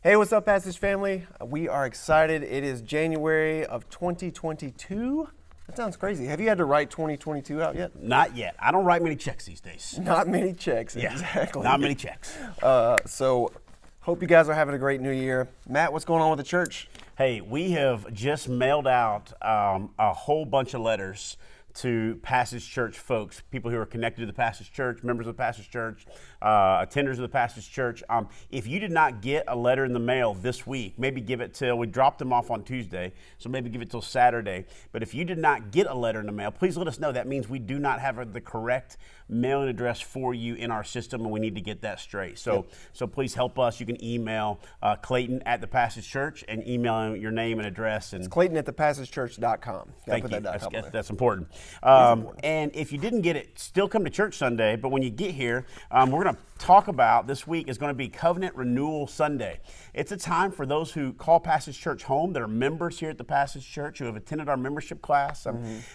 Hey, what's up, Passage family? We are excited. It is January of 2022. That sounds crazy. Have you had to write 2022 out yet? Not yet. I don't write many checks these days. Not many checks, Yeah, exactly. not many checks. So, hope you guys are having a great new year. Matt, what's going on with the church? Hey, we have just mailed out a whole bunch of letters to Passage Church folks, people who are connected to the Passage Church, members of the Passage Church, attenders of the Passage Church. If you did not get a letter in the mail this week, maybe give it till, we dropped them off on Tuesday, so maybe give it till Saturday. But if you did not get a letter in the mail, please let us know. That means we do not have the correct mailing address for you in our system, and we need to get that straight. So please help us. You can email Clayton at the Passage Church and email him your name and address. And It's Clayton at thepassagechurch.com. Thank you. That's important. Important. And if you didn't get it, still come to church Sunday. But when you get here, we're going to talk about this week is going to be Covenant Renewal Sunday. It's a time for those who call Passage Church home, that are members here at the Passage Church, who have attended our membership class.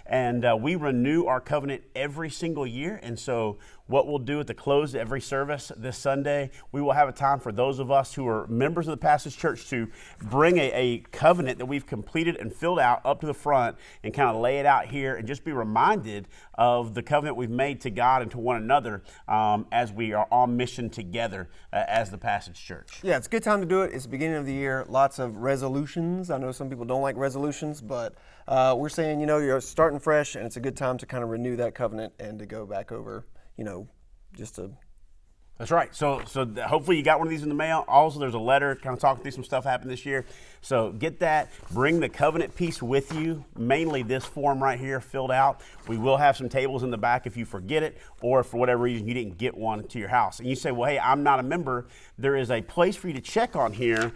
And we renew our covenant every single year. And so what we'll do at the close of every service this Sunday, we will have a time for those of us who are members of the Passage Church to bring a covenant that we've completed and filled out up to the front and kind of lay it out here and just be reminded of the covenant we've made to God and to one another as we are on mission together as the Passage Church. Yeah, it's a good time to do it. It's the beginning of the year. Lots of resolutions. I know some people don't like resolutions, but we're saying, you're starting fresh, and it's a good time to kind of renew that covenant and to go back over, just to... That's right. So hopefully you got one of these in the mail. Also, there's a letter kind of talking through some stuff happened this year. So get that. Bring the covenant piece with you, mainly this form right here filled out. We will have some tables in the back if you forget it, or if for whatever reason you didn't get one to your house. And you say, well, hey, I'm not a member. There is a place for you to check on here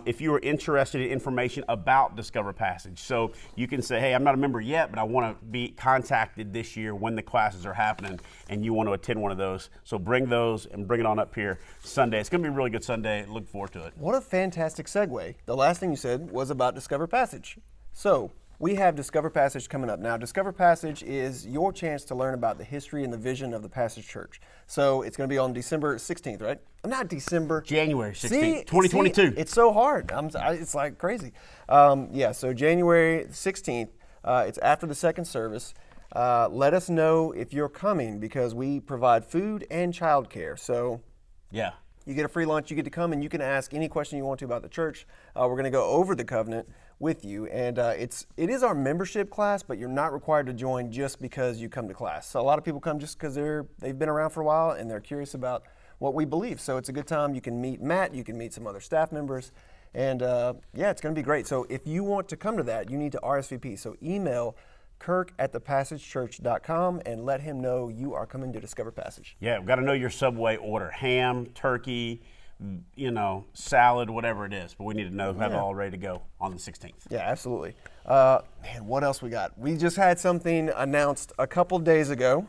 if you are interested in information about Discover Passage. So you can say, hey, I'm not a member yet, but I want to be contacted this year when the classes are happening, and you want to attend one of those. So bring those and bring it on up here Sunday. It's going to be a really good Sunday. Look forward to it. What a fantastic segue. The last thing you said was about Discover Passage. So we have Discover Passage coming up. Now, Discover Passage is your chance to learn about the history and the vision of the Passage Church. So it's going to be on December 16th, right? Not December. January 16th, 2022. It's so hard. It's like crazy. So January 16th, it's after the second service. Let us know if you're coming, because we provide food and childcare. So yeah, you get a free lunch. You get to come and you can ask any question you want to about the church. We're going to go over the covenant with you, and it is our membership class, but you're not required to join just because you come to class. So a lot of people come just because they've been around for a while and they're curious about what we believe. So it's a good time. You can meet Matt. You can meet some other staff members, and it's going to be great. So if you want to come to that, you need to RSVP. So email Kirk@thepassagechurch.com and let him know you are coming to Discover Passage. Yeah, we've got to know your Subway order: ham, turkey, salad, whatever it is. But we need to know, have it all ready to go on the 16th. Yeah, absolutely. Man, what else we got? We just had something announced a couple days ago.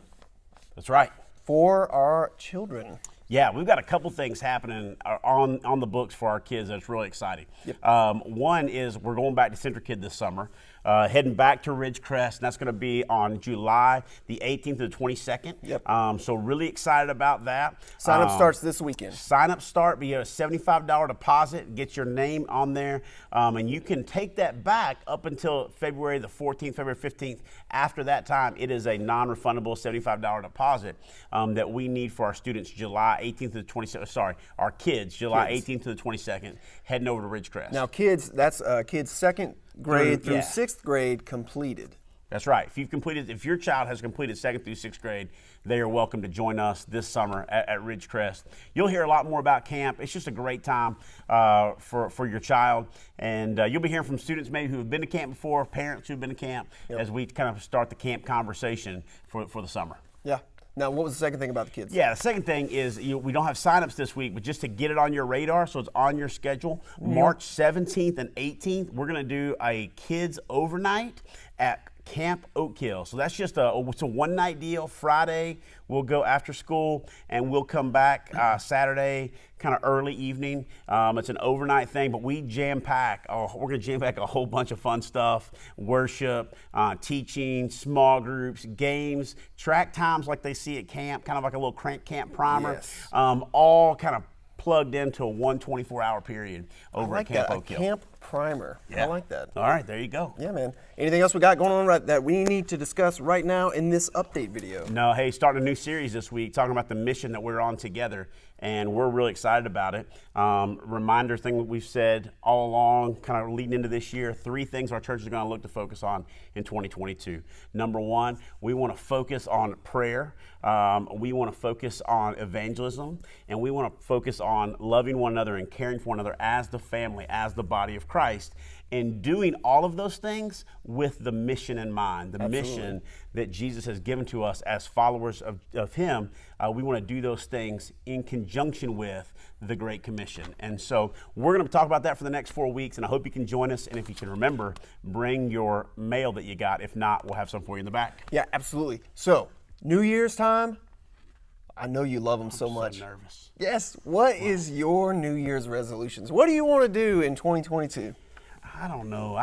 That's right. For our children. Yeah, we've got a couple things happening on the books for our kids that's really exciting. Yep. One is we're going back to Center Kid this summer, heading back to Ridgecrest, and that's going to be on July the 18th to the 22nd. Yep. So really excited about that. Sign up starts this weekend. Sign up start, but you have a $75 deposit, get your name on there, and you can take that back up until February the 14th, February 15th. After that time, it is a non-refundable $75 deposit that we need for our students July 18th to the 22nd. Our kids, July 18th to the 22nd, heading over to Ridgecrest. Now, kids, that's kids second grade through sixth grade completed. That's right. If your child has completed second through sixth grade, they are welcome to join us this summer at Ridgecrest. You'll hear a lot more about camp. It's just a great time for your child, and you'll be hearing from students maybe who have been to camp before, parents who've been to camp, as we kind of start the camp conversation for the summer. Yeah. Now, what was the second thing about the kids? Yeah, the second thing is we don't have signups this week, but just to get it on your radar so it's on your schedule, March 17th and 18th, we're going to do a kids overnight at Camp Oak Hill. So that's just it's a one-night deal. Friday, we'll go after school, and we'll come back Saturday, kind of early evening. It's an overnight thing, but we jam-pack. We're going to jam-pack a whole bunch of fun stuff: worship, teaching, small groups, games, track times like they see at camp, kind of like a little crank camp primer, Yes. all kind of plugged into one 24-hour period over at Camp that. Oak Hill. Camp Primer. Yeah. I like that. All right, there you go. Yeah, man. Anything else we got going on that we need to discuss right now in this update video? No, hey, starting a new series this week talking about the mission that we're on together, and we're really excited about it. Reminder thing that we've said all along, kind of leading into this year, 3 things our church is going to look to focus on in 2022. Number 1, we want to focus on prayer. We want to focus on evangelism, and we want to focus on loving one another and caring for one another as the family, as the body of Christ, and doing all of those things with the mission in mind, the mission that Jesus has given to us as followers of Him. We want to do those things in conjunction with the Great Commission. And so we're going to talk about that for the next 4 weeks, and I hope you can join us. And if you can remember, bring your mail that you got. If not, we'll have some for you in the back. Yeah, absolutely. So, New Year's time, I know you love them so much. I'm nervous. Yes. What is your New Year's resolutions? What do you want to do in 2022? I don't know.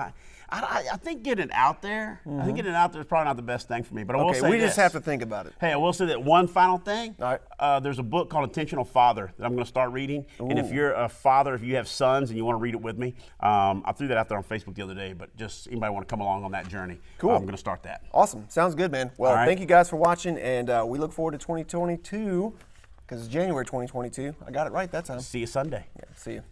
I think getting out there, I think getting out there is probably not the best thing for me. But I will say we this. just have to think about it. Hey, I will say that one final thing. All right. There's a book called Intentional Father that I'm going to start reading. And if you're a father, if you have sons and you want to read it with me, I threw that out there on Facebook the other day. But just anybody want to come along on that journey, Cool. I'm going to start that. Awesome. Sounds good, man. Well, All right. thank you guys for watching, and we look forward to 2022 because it's January 2022. I got it right that time. See you Sunday. Yeah, see you.